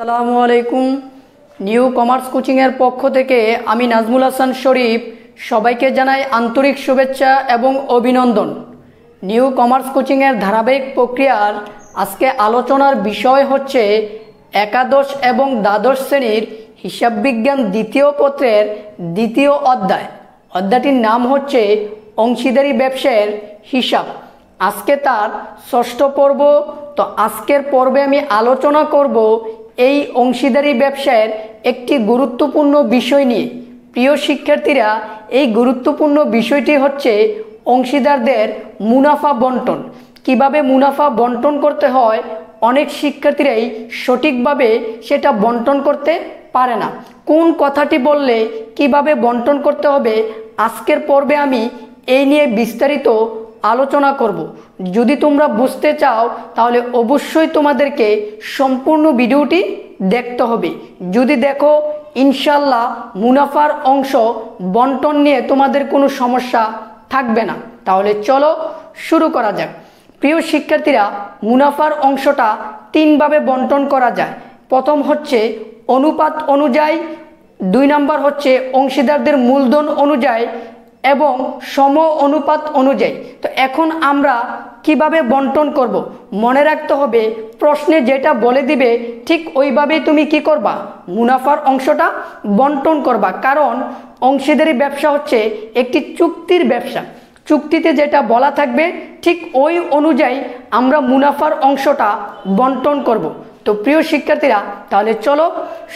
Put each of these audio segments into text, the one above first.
আসসালামু আলাইকুম। New commerce কোচিংয়ের পক্ষ থেকে আমি নাজমুল হাসান শরীফ সবাইকে জানাই আন্তরিক শুভেচ্ছা এবং অভিনন্দন। নিউ কমার্স কোচিংয়ের ধারাবাহিক প্রক্রিয়ার আজকে আলোচনার বিষয় হচ্ছে একাদশ এবং দ্বাদশ শ্রেণীর হিসাব বিজ্ঞান দ্বিতীয় পত্রের দ্বিতীয় অধ্যায়। অধ্যায়টির নাম হচ্ছে অংশীদারি ব্যবসায়ের হিসাব। আজকে তার ষষ্ঠ পর্ব। তো আজকের পর্বে আমি আলোচনা করব এই অংশীদারি ব্যবসায়ের একটি গুরুত্বপূর্ণ বিষয় নিয়ে। প্রিয় শিক্ষার্থীরা, এই গুরুত্বপূর্ণ বিষয়টি হচ্ছে অংশীদারদের মুনাফা বন্টন। কিভাবে মুনাফা বন্টন করতে হয় অনেক শিক্ষার্থীরাই সঠিকভাবে সেটা বন্টন করতে পারে না। কোন কথাটি বললে কিভাবে বন্টন করতে হবে আজকের পর্বে আমি এই নিয়ে বিস্তারিত আলোচনা করব। যদি তোমরা বুঝতে চাও তাহলে অবশ্যই তোমাদেরকে সম্পূর্ণ ভিডিওটি দেখতে হবে। যদি দেখো ইনশাল্লাহ মুনাফার অংশ বন্টন নিয়ে তোমাদের কোনো সমস্যা থাকবে না। তাহলে চলো শুরু করা যাক। প্রিয় শিক্ষার্থীরা, মুনাফার অংশটা তিনভাবে বন্টন করা যায়। প্রথম হচ্ছে অনুপাত অনুযায়ী, 2 নম্বর হচ্ছে অংশীদারদের মূলধন অনুযায়ী এবং সম অনুপাত অনুযায়ী। তো এখন আমরা কিভাবে বন্টন করব মনে রাখতে হবে, প্রশ্নে যেটা বলে দিবে ঠিক ওইভাবেই তুমি কি করবা, মুনাফার অংশটা বন্টন করবা। কারণ অংশীদারি ব্যবসা হচ্ছে একটি চুক্তির ব্যবসা। চুক্তিতে যেটা বলা থাকবে ঠিক ওই অনুযায়ী আমরা মুনাফার অংশটা বন্টন করব। তো প্রিয় শিক্ষার্থীরা, তাহলে চলো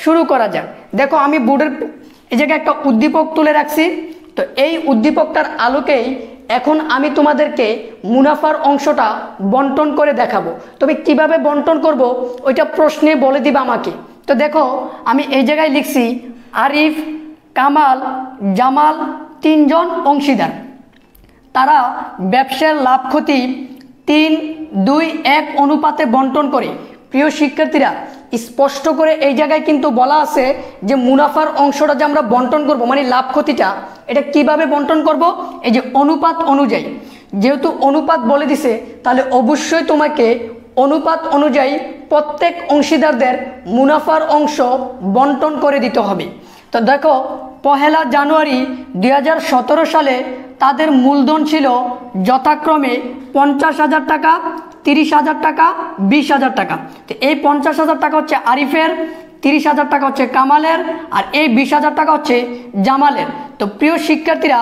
শুরু করা যাক। দেখো আমি বোর্ডের এই জায়গায় একটা উদ্দীপক তুলে রাখছি। তো এই উদ্দীপকটার আলোকেই এখন আমি তোমাদেরকে মুনাফার অংশটা বন্টন করে দেখাবো। তবে কিভাবে বন্টন করব ওইটা প্রশ্নে বলে দিবা আমাকে। তো দেখো আমি এই জায়গায় লিখছি আরিফ, কামাল, জামাল 3 জন অংশীদার। তারা ব্যবসার লাভ ক্ষতি 3-2-1 অনুপাতে বন্টন করে। প্রিয় শিক্ষার্থীরা, স্পষ্ট করে এই জায়গায় কিন্তু বলা আছে যে মুনাফার অংশটা যে আমরা বন্টন করব, মানে লাভ ক্ষতিটা, এটা কিভাবে বন্টন করব, এই যে অনুপাত অনুযায়ী। যেহেতু অনুপাত বলে দিছে তাহলে অবশ্যই তোমাকে অনুপাত অনুযায়ী প্রত্যেক অংশীদারদের মুনাফার অংশ বন্টন করে দিতে হবে। তো দেখো 1 জানুয়ারি 2017 সালে তাদের মূলধন ছিল যথাক্রমে 50,000 টাকা, 30,000 টাকা, 20,000 টাকা। তো এই 50,000 টাকা হচ্ছে আরিফের, 30,000 টাকা হচ্ছে কামালের, আর এই 20,000 টাকা হচ্ছে জামালের। তো প্রিয় শিক্ষার্থীরা,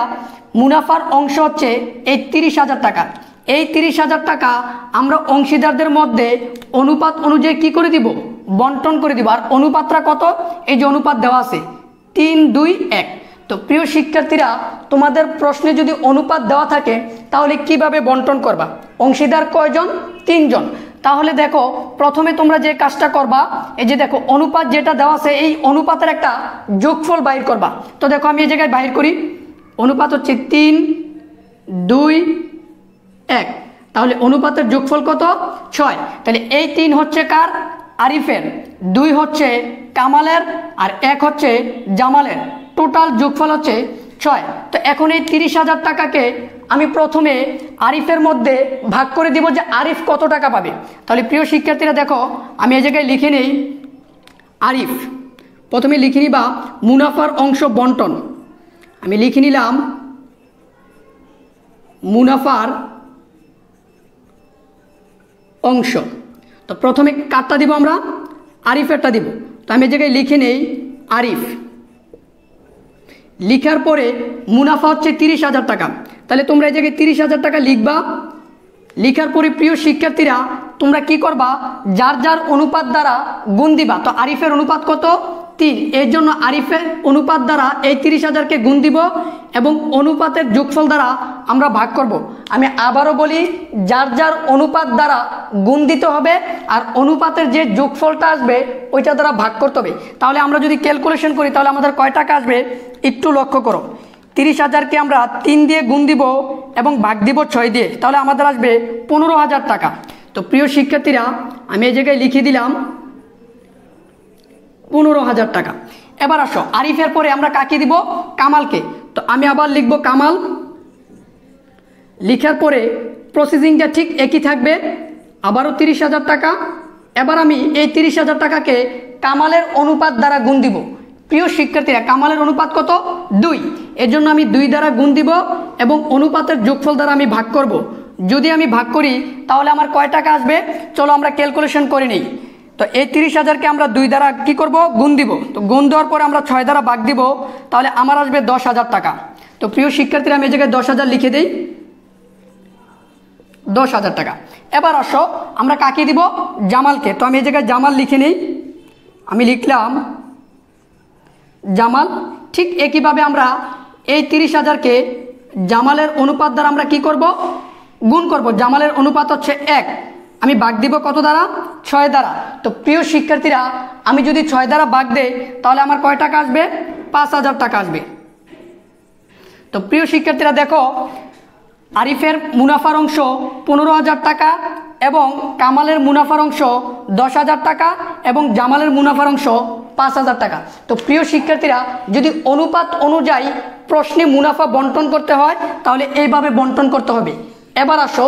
মুনাফার অংশ হচ্ছে এই 30,000 টাকা। এই 30,000 টাকা আমরা অংশীদারদের মধ্যে অনুপাত অনুযায়ী কি করে দিব, বন্টন করে দিব। আর অনুপাতটা কত, এই যে অনুপাত দেওয়া আছে 3-2-1। তো প্রিয় শিক্ষার্থীরা, তোমাদের প্রশ্নে যদি অনুপাত দেওয়া থাকে তাহলে কিভাবে বন্টন করবা, অংশীদার কয়জন, 3 জন। তাহলে দেখো প্রথমে তোমরা যে কাজটা করবা, এই যে দেখো অনুপাত যেটা দেওয়া আছে এই অনুপাতের একটা যোগফল বাইর করবা। তো দেখো আমি এই জায়গায় বাইর করি, অনুপাত হচ্ছে 3-2-1। তাহলে অনুপাতের যোগফল কত, 6। তাহলে এই 3 হচ্ছে কার, আরিফের, 2 হচ্ছে কামালের, আর 1 হচ্ছে জামালের। টোটাল যোগফল হচ্ছে 6। তো এখন এই 30,000 টাকাকে আমি প্রথমে আরিফের মধ্যে ভাগ করে দিব যে আরিফ কত টাকা পাবে। তাহলে প্রিয় শিক্ষার্থীরা দেখো আমি এই জায়গায় লিখে নেই আরিফ। প্রথমে লিখে নিবা মুনাফার অংশ বন্টন। আমি লিখে নিলাম মুনাফার অংশ। তো প্রথমে কারটা দিব আমরা, আরিফেরটা দিব। তো আমি এই জায়গায় লিখে নেই আরিফ। লিখার পরে মুনাফা হচ্ছে 30,000 টাকা। তাহলে তোমরা এই জায়গায় 30,000 টাকা লিখবা। লিখার পরে প্রিয় শিক্ষার্থীরা তোমরা কি করবা, যার যার অনুপাত দ্বারা গুণ দিবা। তো আরিফের অনুপাত কত, 3, এর জন্য আরিফের অনুপাত দ্বারা এই 30,000কে গুণ দিব এবং অনুপাতের যোগফল দ্বারা আমরা ভাগ করব। আমি আবারও বলি, যার যার অনুপাত দ্বারা গুণ দিতে হবে আর অনুপাতের যে যোগফলটা আসবে ওইটা দ্বারা ভাগ করতে হবে। তাহলে আমরা যদি ক্যালকুলেশন করি তাহলে আমাদের কয় টাকা আসবে একটু লক্ষ্য করো। 30,000কে আমরা 3 দিয়ে গুণ দিব এবং ভাগ দিব 6 দিয়ে, তাহলে আমাদের আসবে 15,000 টাকা। তো প্রিয় শিক্ষার্থীরা আমি এই জায়গায় লিখে দিলাম 15,000 টাকা। এবার আসো আরিফের পরে আমরা কাকে দিব, কামালকে। তো আমি আবার লিখব কামাল। লিখার পরে প্রসেসিংটা ঠিক একই থাকবে, আবারও 30,000 টাকা। এবার আমি এই 30,000 টাকাকে কামালের অনুপাত দ্বারা গুণ দিব। প্রিয় শিক্ষার্থীরা, কামালের অনুপাত কত? 2। এর জন্য আমি 2 দ্বারা গুণ দিব এবং অনুপাতের যোগফল দ্বারা আমি ভাগ করব। যদি আমি ভাগ করি তাহলে আমার কয় টাকা আসবে? চলো আমরা ক্যালকুলেশন করে নিই। তো এই 30,000কে আমরা 2 দ্বারা কি করব? গুণ দিব। তো গুণ দেওয়ার পরে আমরা 6 দ্বারা ভাগ দিব, তাহলে আমার আসবে 10,000 টাকা। তো প্রিয় শিক্ষার্থীরা, আমি এই জায়গায় 10,000 লিখে দিই, 10,000 টাকা। এবার আসো আমরা কাকে দিব? জামালকে। তো আমি এই জায়গায় জামাল লিখে নিই, আমি লিখলাম জামাল। ঠিক একইভাবে আমরা এই 30,000কে জামালের অনুপাত দ্বারা আমরা কি করব? গুণ করব। জামালের অনুপাত হচ্ছে 1, আমি ভাগ দিব কত দ্বারা? 6 দ্বারা। তো প্রিয় শিক্ষার্থীরা, আমি যদি 6 দ্বারা ভাগ দেই তাহলে আমার কয় টাকা আসবে? 5,000 টাকা আসবে। তো প্রিয় শিক্ষার্থীরা দেখো, আরিফের মুনাফার অংশ 15,000 টাকা এবং কামালের মুনাফার অংশ 10,000 টাকা এবং জামালের মুনাফার অংশ 5,000 টাকা। তো প্রিয় শিক্ষার্থীরা, যদি অনুপাত অনুযায়ী প্রশ্নে মুনাফা বন্টন করতে হয় তাহলে এইভাবে বন্টন করতে হবে। এবার আসো,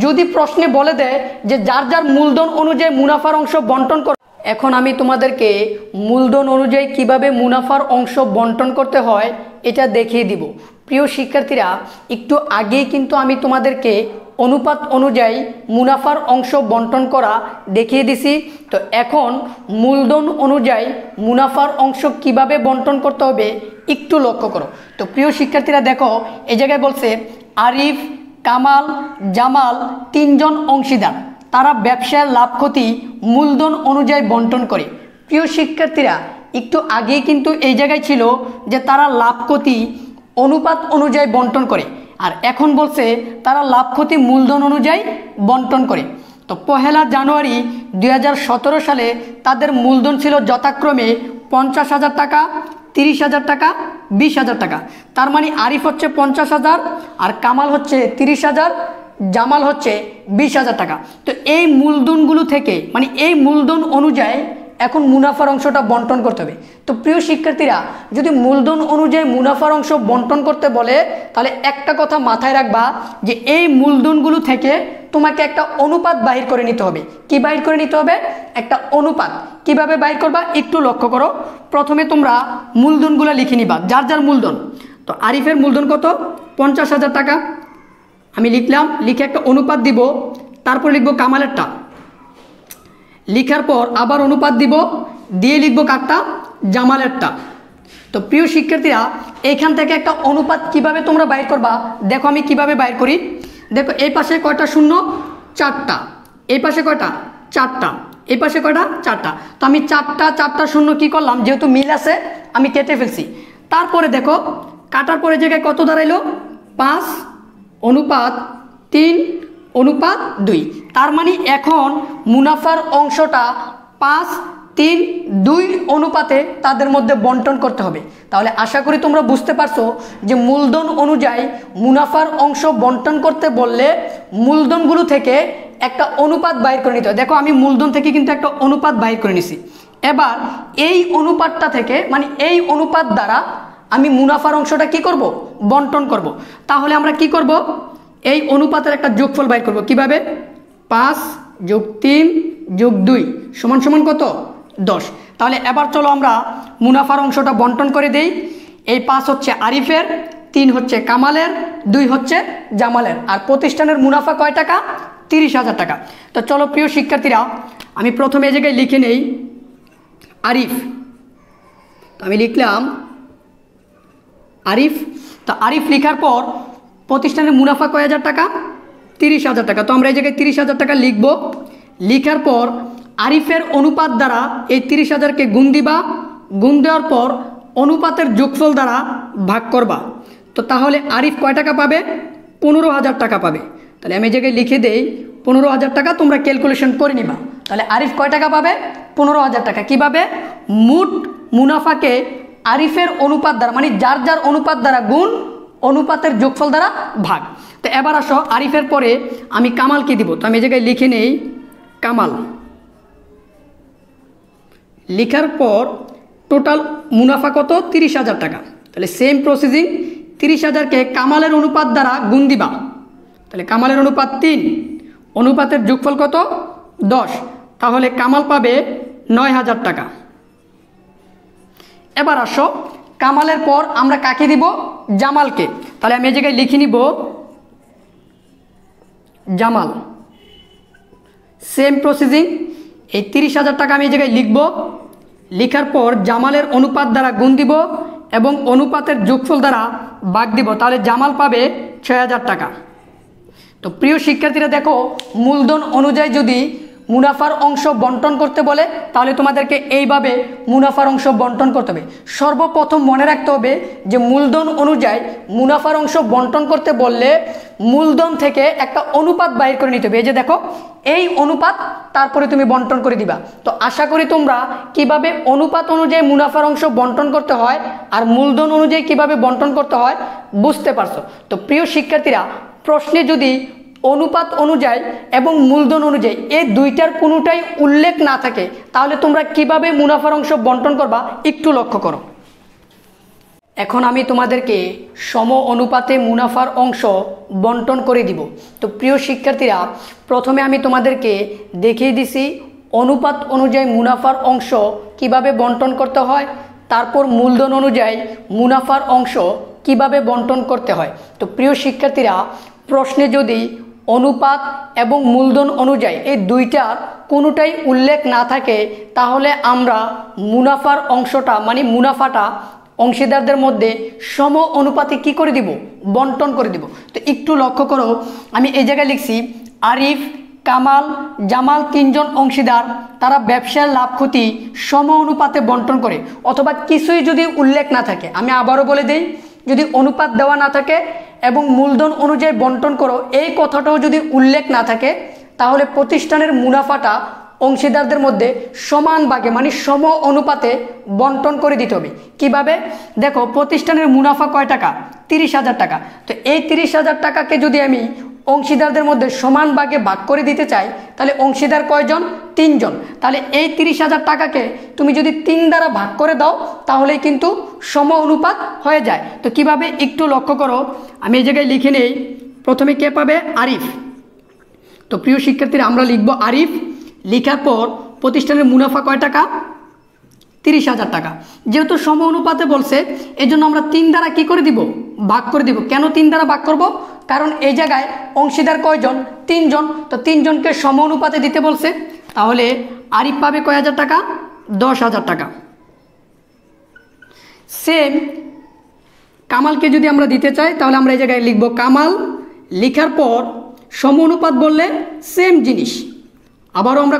যদি প্রশ্নে বলে দেয় যে যার যার মূলধন অনুযায়ী মুনাফার অংশ বন্টন কর, এখন আমি তোমাদেরকে মূলধন অনুযায়ী কিভাবে মুনাফার অংশ বন্টন করতে হয় এটা দেখিয়ে দিব। প্রিয় শিক্ষার্থীরা, একটু আগেই কিন্তু আমি তোমাদেরকে অনুপাত অনুযায়ী মুনাফার অংশ বন্টন করা দেখিয়ে দিছি। তো এখন মূলধন অনুযায়ী মুনাফার অংশ কিভাবে বন্টন করতে হবে একটু লক্ষ্য করো। তো প্রিয় শিক্ষার্থীরা দেখো, এই জায়গায় বলছে আরিফ, কামাল, জামাল 3 জন অংশীদার, তারা ব্যবসার লাভ ক্ষতি মূলধন অনুযায়ী বন্টন করে। প্রিয় শিক্ষার্থীরা, একটু আগেই কিন্তু এই জায়গায় ছিল যে তারা লাভ ক্ষতি অনুপাত অনুযায়ী বন্টন করে, আর এখন বলছে তারা লাভ ক্ষতি মূলধন অনুযায়ী বন্টন করে। তো 1 জানুয়ারি 2017 সালে তাদের মূলধন ছিল যথাক্রমে 50,000 টাকা, 30,000 টাকা, 20,000 টাকা। তার মানে আরিফ হচ্ছে 50,000 আর কামাল হচ্ছে 30,000, জামাল হচ্ছে 20,000 টাকা। তো এই মূলধনগুলো থেকে, মানে এই মূলধন অনুযায়ী এখন মুনাফার অংশটা বন্টন করতে হবে। তো প্রিয় শিক্ষার্থীরা, যদি মূলধন অনুযায়ী মুনাফার অংশ বন্টন করতে বলে তাহলে একটা কথা মাথায় রাখবা যে এই মূলধনগুলো থেকে তোমাকে একটা অনুপাত বাহির করে নিতে হবে। কি বাহির করে নিতে হবে? একটা অনুপাত। কিভাবে বাহির করবা একটু লক্ষ্য করো। প্রথমে তোমরা মূলধনগুলো লিখে নিবা, যার যার মূলধন। তো আরিফের মূলধন কত? 50,000 টাকা, আমি লিখলাম। লিখে একটা অনুপাত দিব, তারপর লিখবো কামালেরটা। লিখার পর আবার অনুপাত দিব, দিয়ে লিখবো কারটা? জামালেরটা। তো প্রিয় শিক্ষার্থীরা, এইখান থেকে একটা অনুপাত কিভাবে তোমরা বাইর করবা দেখো আমি কিভাবে বাইর করি। দেখো, এই পাশে কয়টা শূন্য? 4টা। এই পাশে কয়টা? 4টা। এই পাশে কয়টা? 4টা। তো আমি 4টা শূন্য কি করলাম, যেহেতু মিল আছে আমি কেটে ফেলছি। তারপরে দেখো, কাটার পরে জায়গায় কত দাঁড়াইলো? 5 অনুপাত 3 অনুপাত 2। তার মানে এখন মুনাফার অংশটা 5, 3, 2 অনুপাতে তাদের মধ্যে বন্টন করতে হবে। তাহলে আশা করি তোমরা বুঝতে পারছো যে মূলধন অনুযায়ী মুনাফার অংশ বন্টন করতে বললে মূলধনগুলো থেকে একটা অনুপাত বাইর করে নিতে হয়। দেখো, আমি মূলধন থেকে কিন্তু একটা অনুপাত বাইর করে নিছি। এবার এই অনুপাতটা থেকে, মানে এই অনুপাত দ্বারা আমি মুনাফার অংশটা কি করব? বন্টন করব। তাহলে আমরা কি করব? এই অনুপাতের একটা যোগফল বাইর করব। কিভাবে? 5 + 3 + 2 সমান সমান কত? 10। তাহলে এবার চলো আমরা মুনাফার অংশটা বন্টন করে দেই। এই 5 হচ্ছে আরিফের, 3 হচ্ছে কামালের, 2 হচ্ছে জামালের। আর প্রতিষ্ঠানের মুনাফা কয় টাকা? 30,000 টাকা। তো চলো প্রিয় শিক্ষার্থীরা, আমি প্রথমে এই জায়গায় লিখে নেই আরিফ। তো আমি লিখলাম আরিফ। তো আরিফ লিখার পর প্রতিষ্ঠানের মুনাফা কয় হাজার টাকা? 30,000 টাকা। তো আমরা এই জায়গায় 30,000 টাকা লিখব। লিখার পর আরিফের অনুপাত দ্বারা এই 30,000কে গুণ দিবা। গুণ দেওয়ার পর অনুপাতের যোগফল দ্বারা ভাগ করবা। তো তাহলে আরিফ কয় টাকা পাবে? 15,000 টাকা পাবে। তাহলে আমি এই জায়গায় লিখে দেই 15,000 টাকা, তোমরা ক্যালকুলেশন করে নিবা। তাহলে আরিফ কয় টাকা পাবে? 15,000 টাকা। কীভাবে? মোট মুনাফাকে আরিফের অনুপাত দ্বারা, মানে যার যার অনুপাত দ্বারা গুণ, অনুপাতের যোগফল দ্বারা ভাগ। তো এবার আসো, আরিফের পরে আমি কামালকে দিব। তো আমি এই জায়গায় লিখে নেই কামাল। লিখার পর টোটাল মুনাফা কত? 30,000 টাকা। তাহলে সেম প্রসেসিং, 30,000কে কামালের অনুপাত দ্বারা গুণ দিবা। তাহলে কামালের অনুপাত 3, অনুপাতের যোগফল কত? 10। তাহলে কামাল পাবে 9,000 টাকা। এবার আসো কামালের পর আমরা কাকে দিব, জামালকে। তাহলে আমি এই জায়গায় লিখে নিব জামাল। সেম প্রসেসিং, এই 30,000 টাকা আমি এই জায়গায় লিখব। লেখার পর জামালের অনুপাত দ্বারা গুণ দিব এবং অনুপাতের যোগফল দ্বারা ভাগ দিব, তাহলে জামাল পাবে 6,000 টাকা। তো প্রিয় শিক্ষার্থীরা দেখো, মূলধন অনুযায়ী যদি মুনাফার অংশ বন্টন করতে বলে তাহলে তোমাদেরকে এইভাবে মুনাফার অংশ বন্টন করতে হবে। সর্বপ্রথম মনে রাখতে হবে যে মূলধন অনুযায়ী মুনাফার অংশ বন্টন করতে বললে মূলধন থেকে একটা অনুপাত বাইর করে নিতে হবে। এই যে দেখো, এই অনুপাত, তারপরে তুমি বন্টন করে দিবা। তো আশা করি তোমরা কিভাবে অনুপাত অনুযায়ী মুনাফার অংশ বন্টন করতে হয় আর মূলধন অনুযায়ী কিভাবে বন্টন করতে হয় বুঝতে পারছো। তো প্রিয় শিক্ষার্থীরা, প্রশ্নে যদি অনুপাত অনুযায়ী এবং মূলধন অনুযায়ী এই দুইটার কোনোটাই উল্লেখ না থাকে তাহলে তোমরা কিভাবে মুনাফার অংশ বন্টন করবা একটু লক্ষ্য করো। এখন আমি তোমাদেরকে সম অনুপাতে মুনাফার অংশ বন্টন করে দিব। তো প্রিয় শিক্ষার্থীরা, প্রথমে আমি তোমাদেরকে দেখিয়ে দিছি অনুপাত অনুযায়ী মুনাফার অংশ কিভাবে বন্টন করতে হয়, তারপর মূলধন অনুযায়ী মুনাফার অংশ কিভাবে বন্টন করতে হয়। তো প্রিয় শিক্ষার্থীরা, প্রশ্নে যদি অনুপাত এবং মূলধন অনুযায়ী এই দুইটার কোনোটাই উল্লেখ না থাকে তাহলে আমরা মুনাফার অংশটা মানে মুনাফাটা অংশীদারদের মধ্যে সম অনুপাতে কি করে দিব, বন্টন করে দিব। তো একটু লক্ষ্য করো, আমি এই জায়গায় লিখছি আরিফ, কামাল, জামাল তিনজন অংশীদার, তারা ব্যবসার লাভ ক্ষতি সম অনুপাতে বন্টন করে। অথবা কিছুই যদি উল্লেখ না থাকে, আমি আবারও বলে দিই, যদি অনুপাত দেওয়া না থাকে এবং মূলধন অনুযায়ী বন্টন করো এই কথাটাও যদি উল্লেখ না থাকে তাহলে প্রতিষ্ঠানের মুনাফাটা অংশীদারদের মধ্যে সমান ভাগে মানে সম অনুপাতে বন্টন করে দিতে হবে। কিভাবে? দেখো, প্রতিষ্ঠানের মুনাফা কয় টাকা? 30,000 টাকা। তো এই 30,000 টাকাকে যদি আমি অংশীদারদের মধ্যে সমান ভাগে ভাগ করে দিতে চাই তাহলে অংশীদার কয়জন? 3 জন। তাহলে এই 30,000 টাকাকে তুমি যদি 3 দ্বারা ভাগ করে দাও তাহলেই কিন্তু সম অনুপাত হয়ে যায়। তো কিভাবে একটু লক্ষ্য করো, আমি এই জায়গায় লিখে নেই। প্রথমে কে পাবে? আরিফ। তো প্রিয় শিক্ষার্থীরা, আমরা লিখব আরিফ। লেখার পর প্রতিষ্ঠানের মুনাফা কয় টাকা? 30,000 টাকা। যেহেতু সম অনুপাতে বলছে এই জন্য আমরা 3 দ্বারা কি করে দিব? ভাগ করে দিব। কেন 3 দ্বারা ভাগ করব? কারণ এই জায়গায় অংশীদার কয়জন? 3 জন। তো 3 জনকে সম অনুপাতে দিতে বলছে। তাহলে আরিফ পাবে কয় হাজার টাকা? 10,000 টাকা। সেম কামালকে যদি আমরা দিতে চাই তাহলে আমরা এই জায়গায় লিখব কামাল। লেখার পর সম অনুপাত বললে সেম জিনিস, আবারও আমরা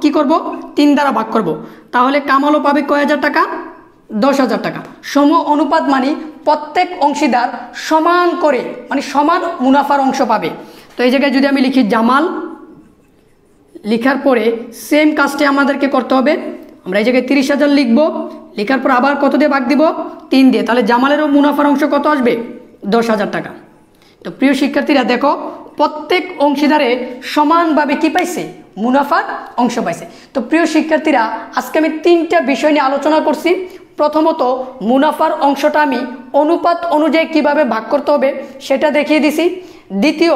কি করব? 3 দ্বারা ভাগ করব। তাহলে কামালও পাবে কয় হাজার টাকা? 10,000 টাকা। সম অনুপাত মানে প্রত্যেক অংশীদার সমান করে মানে সমান মুনাফার অংশ পাবে। তো এই জায়গায় যদি আমি লিখি জামাল, লেখার পরে সেম কাজটি আমাদেরকে করতে হবে। আমরা এই জায়গায় 30,000 লিখব। লেখার পর আবার কত দিয়ে ভাগ দিব? 3 দিয়ে। তাহলে জামালেরও মুনাফার অংশ কত আসবে? 10,000 টাকা। তো প্রিয় শিক্ষার্থীরা দেখো, প্রত্যেক অংশীদারে সমানভাবে কি পাইছে? মুনাফার অংশ পাইছে। তো প্রিয় শিক্ষার্থীরা, আজকে আমি 3টা বিষয় নিয়ে আলোচনা করছি। প্রথমত মুনাফার অংশটা আমি অনুপাত অনুযায়ী কিভাবে ভাগ করতে হবে সেটা দেখিয়ে দিছি। দ্বিতীয়,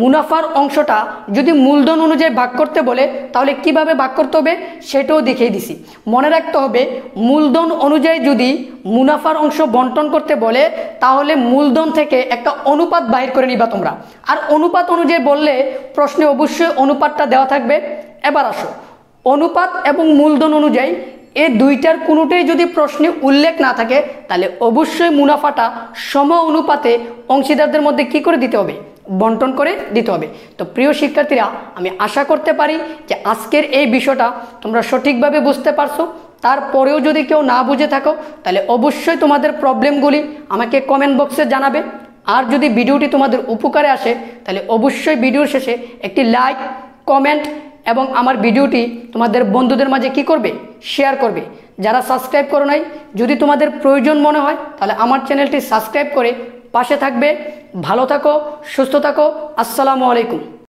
মুনাফার অংশটা যদি মূলধন অনুযায়ী ভাগ করতে বলে তাহলে কিভাবে ভাগ করতে হবে সেটাও দেখিয়ে দিছি। মনে রাখতে হবে, মূলধন অনুযায়ী যদি মুনাফার অংশ বন্টন করতে বলে তাহলে মূলধন থেকে একটা অনুপাত বাহির করে নিবা তোমরা। আর অনুপাত অনুযায়ী বললে প্রশ্নে অবশ্যই অনুপাতটা দেওয়া থাকবে। এবার আসো, অনুপাত এবং মূলধন অনুযায়ী এই দুইটার কোনোটাই যদি প্রশ্নে উল্লেখ না থাকে তাহলে অবশ্যই মুনাফাটা সম অনুপাতে অংশীদারদের মধ্যে কি করে দিতে হবে? বন্টন করে দিতে হবে। তো প্রিয় শিক্ষার্থীরা, আমি আশা করতে পারি যে আজকের এই বিষয়টা তোমরা সঠিকভাবে বুঝতে পারছো। তারপরেও যদি কেউ না বুঝে থাকো তাহলে অবশ্যই তোমাদের প্রবলেমগুলি আমাকে কমেন্ট বক্সে জানাবে। আর যদি ভিডিওটি তোমাদের উপকারে আসে তাহলে অবশ্যই ভিডিওর শেষে একটি লাইক, কমেন্ট এবং আমার ভিডিওটি তোমাদের বন্ধুদের মাঝে কি করবে? শেয়ার করবে। যারা সাবস্ক্রাইব করো নাই, যদি তোমাদের প্রয়োজন মনে হয় তাহলে আমার চ্যানেলটি সাবস্ক্রাইব করে পাশে থাকবে। ভালো থাকো, সুস্থ থাকো। আসসালামু আলাইকুম।